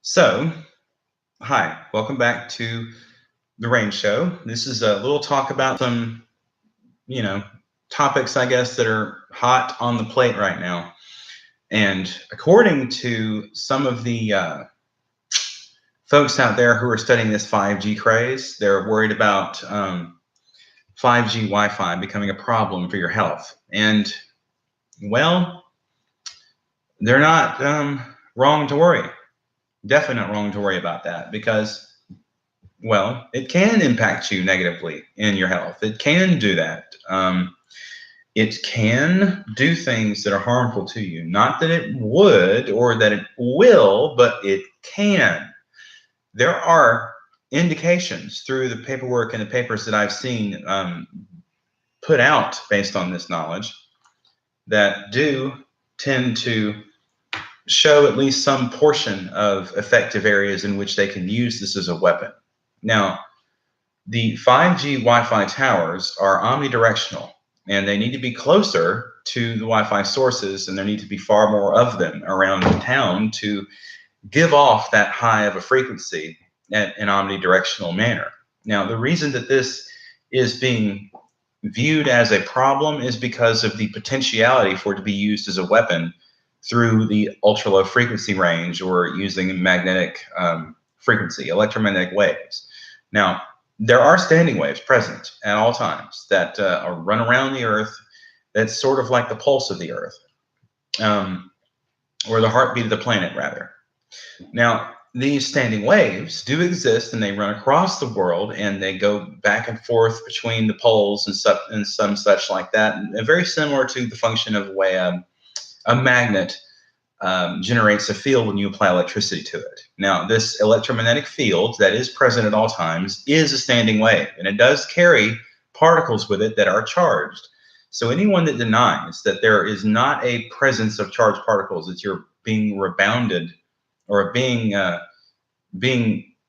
So, hi, welcome back to the Rayne Show. This is a little talk about some, you know, topics, I guess, that are hot on the plate right now. And according to some of the folks out there who are studying this 5G craze, they're worried about 5G Wi Fi becoming a problem for your health. And, well, they're not wrong to worry. Definitely not wrong to worry about that because it can impact you negatively in your health. It can do that. It can do things that are harmful to you. Not that it would or that it will, but it can. There are indications through the paperwork and the papers that I've seen put out based on this knowledge that do tend to show at least some portion of effective areas in which they can use this as a weapon. Now, the 5G Wi-Fi towers are omnidirectional, and they need to be closer to the Wi-Fi sources, and there need to be far more of them around the town to give off that high of a frequency at an omnidirectional manner. Now, the reason that this is being viewed as a problem is because of the potentiality for it to be used as a weapon through the ultra low frequency range or using magnetic frequency, electromagnetic waves. Now, there are standing waves present at all times that run around the Earth. That's sort of like the pulse of the Earth, or the heartbeat of the planet, rather. Now, these standing waves do exist, and they run across the world, and they go back and forth between the poles and some such like that, and very similar to the function of the way a magnet generates a field when you apply electricity to it. Now, this electromagnetic field that is present at all times is a standing wave, and it does carry particles with it that are charged. So anyone that denies that there is not a presence of charged particles, that you're being rebounded or being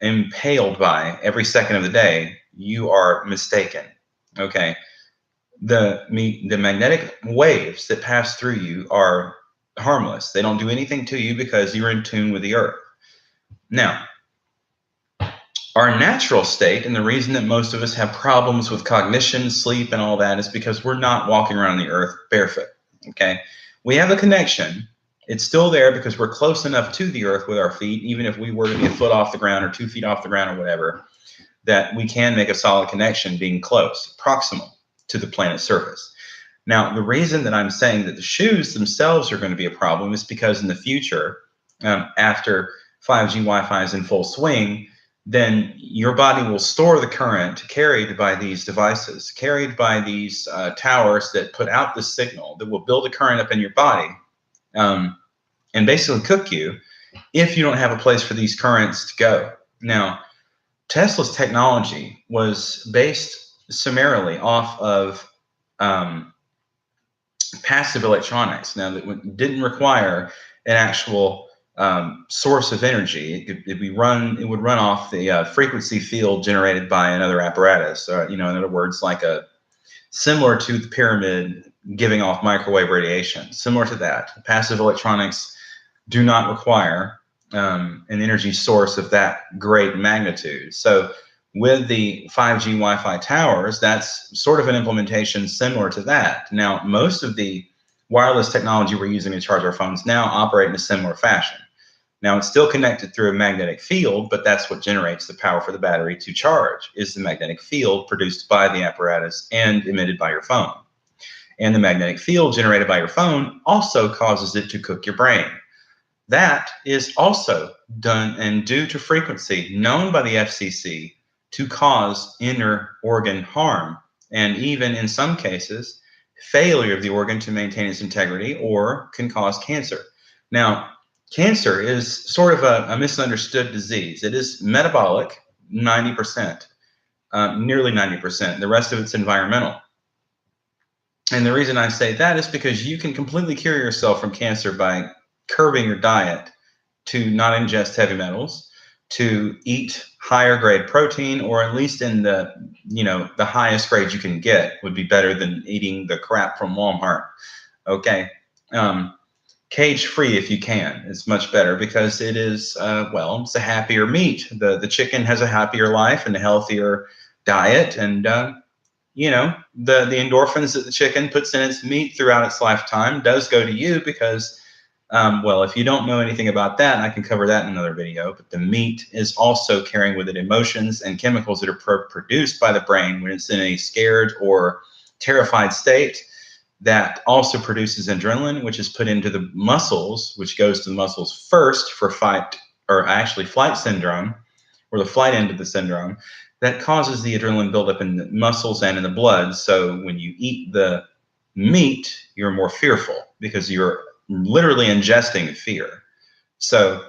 impaled by every second of the day, you are mistaken. Okay, the magnetic waves that pass through you are harmless. They don't do anything to you because you're in tune with the Earth. Now, our natural state, and the reason that most of us have problems with cognition, sleep, and all that is because we're not walking around the Earth barefoot. Okay, we have a connection. It's still there because we're close enough to the Earth with our feet, even if we were to be a foot off the ground or 2 feet off the ground or whatever, that we can make a solid connection being close, proximal to the planet's surface. Now, the reason that I'm saying that the shoes themselves are going to be a problem is because in the future, after 5G Wi-Fi is in full swing, then your body will store the current carried by these devices, carried by these towers that put out the signal that will build a current up in your body and basically cook you if you don't have a place for these currents to go. Now, Tesla's technology was based summarily off of passive electronics. Now, that didn't require an actual source of energy. It would run off the frequency field generated by another apparatus. In other words, similar to the pyramid giving off microwave radiation. Similar to that, passive electronics do not require an energy source of that great magnitude. So with the 5G Wi-Fi towers, that's sort of an implementation similar to that. Now, most of the wireless technology we're using to charge our phones now operate in a similar fashion. Now, it's still connected through a magnetic field, but that's what generates the power for the battery to charge, is the magnetic field produced by the apparatus and emitted by your phone. And the magnetic field generated by your phone also causes it to cook your brain. That is also done and due to frequency known by the FCC to cause inner organ harm, and even in some cases, failure of the organ to maintain its integrity, or can cause cancer. Now, cancer is sort of a misunderstood disease. It is metabolic, 90%, nearly 90%. The rest of it's environmental. And the reason I say that is because you can completely cure yourself from cancer by curbing your diet to not ingest heavy metals, to eat higher grade protein, or at least in the highest grade you can get would be better than eating the crap from Walmart. Okay. cage free if you can. It's much better because it is, well, it's a happier meat. The chicken has a happier life and a healthier diet. And, the endorphins that the chicken puts in its meat throughout its lifetime does go to you because, well, if you don't know anything about that, I can cover that in another video, but the meat is also carrying with it emotions and chemicals that are produced by the brain when it's in a scared or terrified state. That also produces adrenaline, which is put into the muscles, which goes to the muscles first for fight, or actually flight syndrome, or the flight end of the syndrome, that causes the adrenaline buildup in the muscles and in the blood. So when you eat the meat, you're more fearful because you're literally ingesting fear. So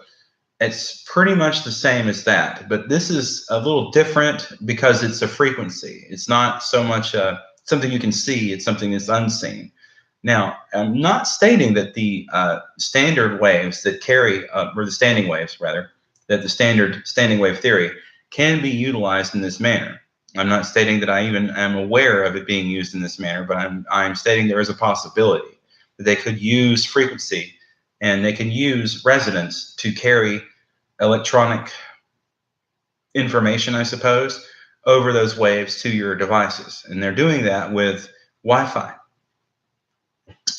it's pretty much the same as that, but this is a little different because it's a frequency. It's not so much something you can see, it's something that's unseen. Now, I'm not stating that the standard waves that carry, or the standing waves rather, that the standard standing wave theory can be utilized in this manner. I'm not stating that I even am aware of it being used in this manner, but I'm stating there is a possibility that they could use frequency and they can use resonance to carry electronic information, I suppose, over those waves to your devices. And they're doing that with Wi-Fi.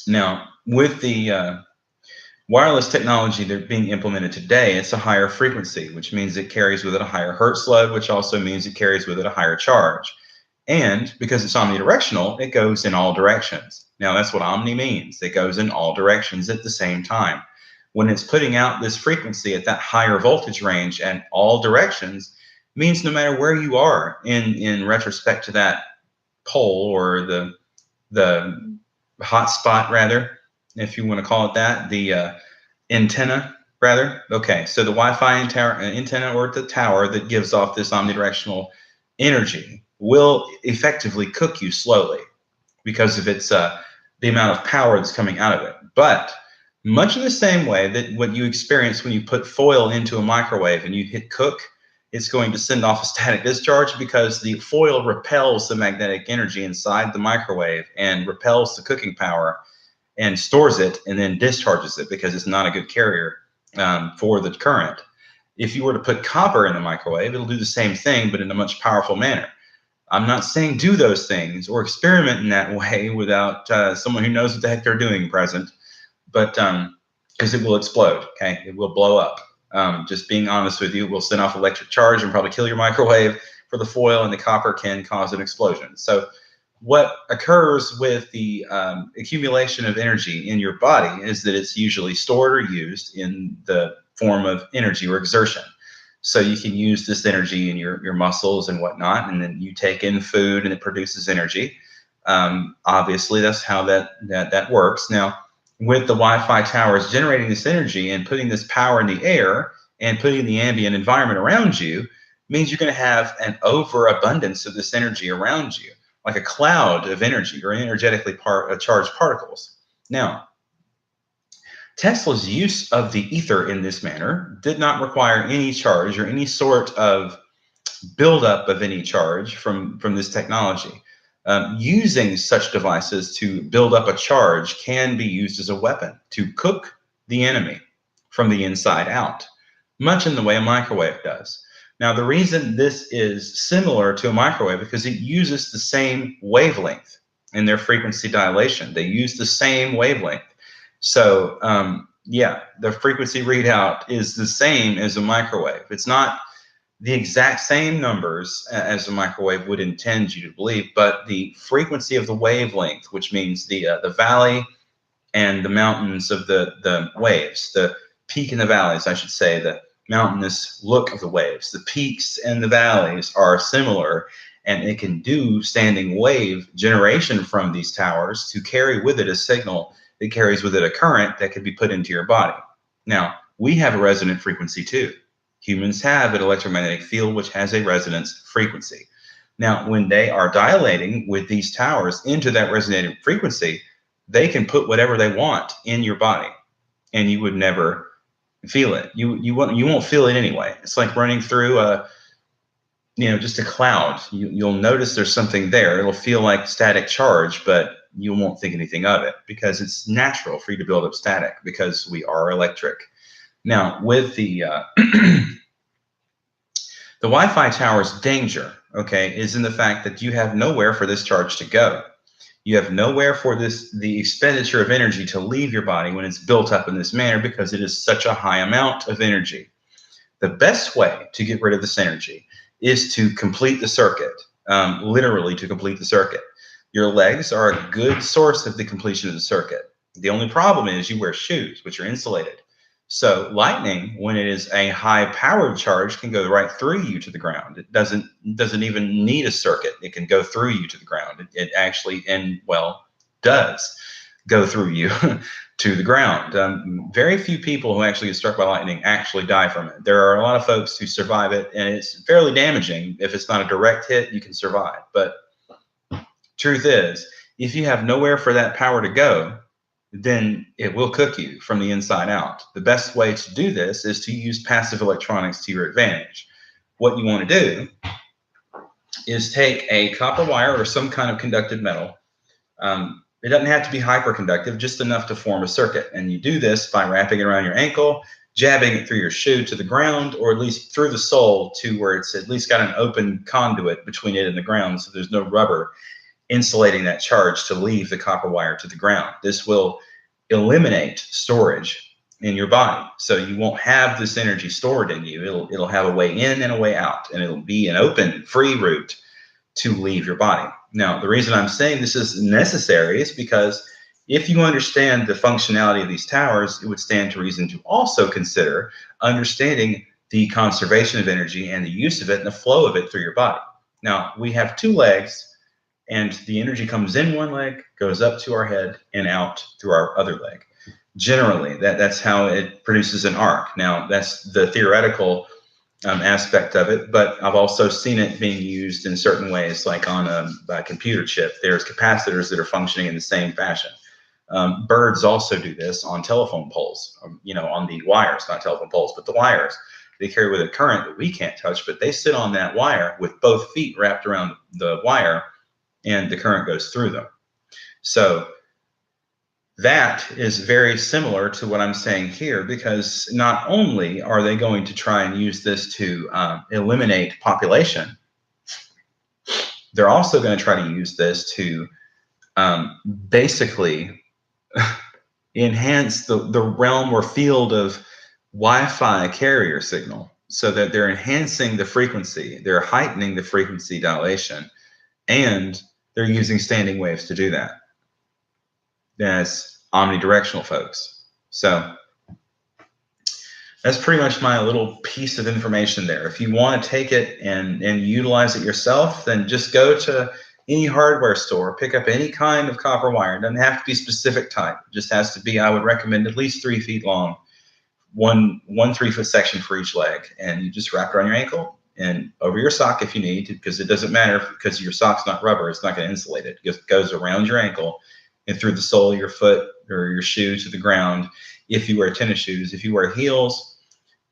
Now, with the wireless technology that are being implemented today, it's a higher frequency, which means it carries with it a higher hertz load, which also means it carries with it a higher charge. And because it's omnidirectional, it goes in all directions. Now, that's what omni means. It goes in all directions at the same time. When it's putting out this frequency at that higher voltage range and all directions, means no matter where you are in retrospect to that pole or the hot spot, rather, if you want to call it that, the antenna, rather. Okay, so the Wi-Fi antenna or the tower that gives off this omnidirectional energy will effectively cook you slowly because of its the amount of power that's coming out of it. But much in the same way that what you experience when you put foil into a microwave and you hit cook, it's going to send off a static discharge because the foil repels the magnetic energy inside the microwave and repels the cooking power and stores it and then discharges it because it's not a good carrier for the current. If you were to put copper in the microwave, it'll do the same thing, but in a much powerful manner. I'm not saying do those things or experiment in that way without someone who knows what the heck they're doing present, but because it will explode, okay? It will blow up. Just being honest with you, it will send off electric charge and probably kill your microwave for the foil, and the copper can cause an explosion. So what occurs with the accumulation of energy in your body is that it's usually stored or used in the form of energy or exertion. So you can use this energy in your muscles and whatnot, and then you take in food and it produces energy. Obviously, that's how that works. Now, with the Wi-Fi towers generating this energy and putting this power in the air and putting the ambient environment around you means you're going to have an overabundance of this energy around you, like a cloud of energy or energetically charged particles. Now, Tesla's use of the ether in this manner did not require any charge or any sort of buildup of any charge from this technology. Using such devices to build up a charge can be used as a weapon to cook the enemy from the inside out, much in the way a microwave does. Now, the reason this is similar to a microwave because it uses the same wavelength in their frequency dilation. They use the same wavelength. So, yeah, the frequency readout is the same as a microwave. It's not the exact same numbers as a microwave would intend you to believe, but the frequency of the wavelength, which means the valley and the mountains of the waves, the peak and the valleys, I should say, the mountainous look of the waves, the peaks and the valleys are similar, and it can do standing wave generation from these towers to carry with it a signal that carries with it a current that could be put into your body. Now, we have a resonant frequency too. Humans have an electromagnetic field which has a resonance frequency. Now, when they are dilating with these towers into that resonating frequency, they can put whatever they want in your body, and you would never feel it. You won't feel it anyway. It's like running through just a cloud. You'll notice there's something there. It'll feel like static charge, but you won't think anything of it because it's natural for you to build up static because we are electric. Now, with the the Wi-Fi tower's danger, okay, is in the fact that you have nowhere for this charge to go. You have nowhere for the expenditure of energy to leave your body when it's built up in this manner because it is such a high amount of energy. The best way to get rid of this energy is to complete the circuit, literally to complete the circuit. Your legs are a good source of the completion of the circuit. The only problem is you wear shoes, which are insulated. So lightning, when it is a high-powered charge, can go right through you to the ground. It doesn't even need a circuit. It can go through you to the ground. It actually, does go through you to the ground. Very few people who actually get struck by lightning actually die from it. There are a lot of folks who survive it, and it's fairly damaging. If it's not a direct hit, you can survive. But truth is, if you have nowhere for that power to go, then it will cook you from the inside out. The best way to do this is to use passive electronics to your advantage. What you want to do is take a copper wire or some kind of conductive metal. It doesn't have to be hyperconductive, just enough to form a circuit. And you do this by wrapping it around your ankle, jabbing it through your shoe to the ground, or at least through the sole to where it's at least got an open conduit between it and the ground, so there's no rubber insulating that charge to leave the copper wire to the ground. This will eliminate storage in your body. So you won't have this energy stored in you. It'll have a way in and a way out, and it'll be an open, free route to leave your body. Now, the reason I'm saying this is necessary is because if you understand the functionality of these towers, it would stand to reason to also consider understanding the conservation of energy and the use of it and the flow of it through your body. Now, we have two legs, and the energy comes in one leg, goes up to our head, and out through our other leg. Generally, that's how it produces an arc. Now, that's the theoretical aspect of it, but I've also seen it being used in certain ways, like on a computer chip. There's capacitors that are functioning in the same fashion. Birds also do this on telephone poles, on the wires, not telephone poles, but the wires. They carry with a current that we can't touch, but they sit on that wire with both feet wrapped around the wire, and the current goes through them. So that is very similar to what I'm saying here, because not only are they going to try and use this to eliminate population, they're also going to try to use this to basically enhance the realm or field of Wi-Fi carrier signal, so that they're enhancing the frequency, they're heightening the frequency dilation, and they're using standing waves to do that. As omnidirectional folks. So that's pretty much my little piece of information there. If you want to take it and utilize it yourself, then just go to any hardware store, pick up any kind of copper wire. It doesn't have to be specific type. It just has to be, I would recommend, at least 3 feet long, one 3-foot section for each leg, and you just wrap it around your ankle and over your sock if you need to, because it doesn't matter, because your sock's not rubber, it's not going to insulate it. It just goes around your ankle and through the sole of your foot or your shoe to the ground. If you wear tennis shoes, if you wear heels,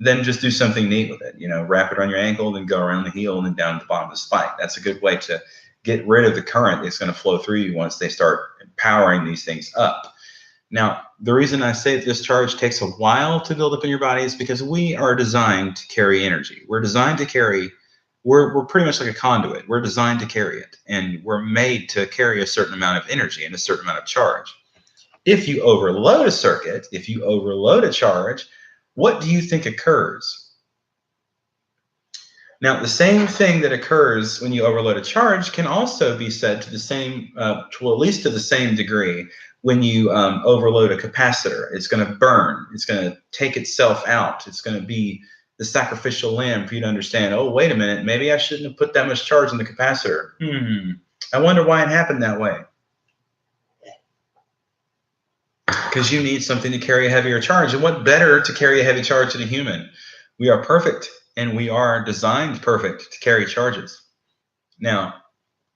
then just do something neat with it. Wrap it on your ankle, then go around the heel and then down to the bottom of the spike. That's a good way to get rid of the current that's going to flow through you once they start powering these things up. Now, the reason I say that this charge takes a while to build up in your body is because we are designed to carry energy. We're designed to carry, we're pretty much like a conduit. We're designed to carry it, and we're made to carry a certain amount of energy and a certain amount of charge. If you overload a circuit, if you overload a charge, what do you think occurs? Now, the same thing that occurs when you overload a charge can also be said to the same, at least to the same degree, when you overload a capacitor. It's going to burn. It's going to take itself out. It's going to be the sacrificial lamb for you to understand, oh, wait a minute, maybe I shouldn't have put that much charge in the capacitor. I wonder why it happened that way. Because you need something to carry a heavier charge. And what better to carry a heavy charge than a human? We are perfect, and we are designed perfect to carry charges. Now,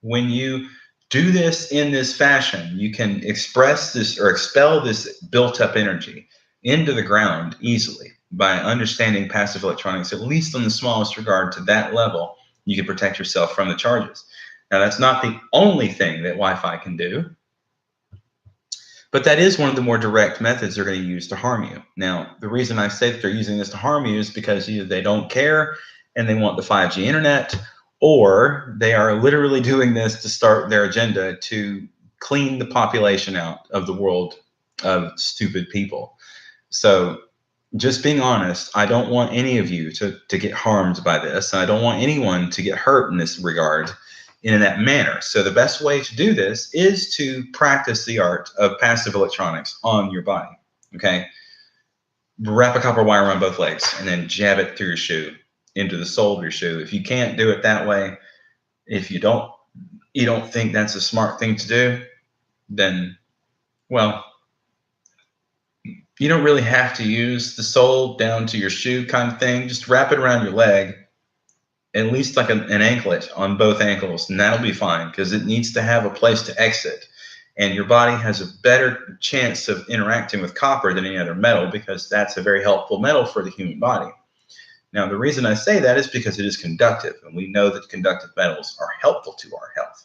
when you do this in this fashion, you can express this or expel this built-up energy into the ground easily by understanding passive electronics, at least in the smallest regard to that level. You can protect yourself from the charges. Now, that's not the only thing that Wi-Fi can do. But that is one of the more direct methods they're going to use to harm you. Now, the reason I say that they're using this to harm you is because either they don't care and they want the 5G internet, or they are literally doing this to start their agenda to clean the population out of the world of stupid people. So just being honest, I don't want any of you to get harmed by this. I don't want anyone to get hurt in this regard in that manner. So the best way to do this is to practice the art of passive electronics on your body. Okay. Wrap a copper wire around both legs and then jab it through your shoe into the sole of your shoe. If you can't do it that way, if you don't think that's a smart thing to do, then, well, you don't really have to use the sole down to your shoe kind of thing. Just wrap it around your leg, at least like an anklet on both ankles, and that'll be fine because it needs to have a place to exit. And your body has a better chance of interacting with copper than any other metal because that's a very helpful metal for the human body. Now, the reason I say that is because it is conductive, and we know that conductive metals are helpful to our health,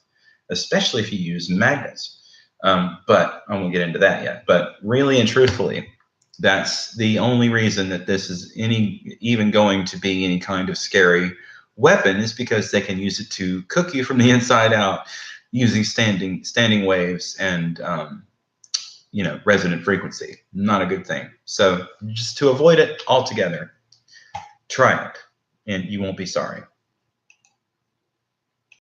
especially if you use magnets. But I won't get into that yet. But really and truthfully, that's the only reason that this is even going to be any kind of scary weapon, is because they can use it to cook you from the inside out using standing waves and resonant frequency. Not a good thing. So just to avoid it altogether, try it and you won't be sorry.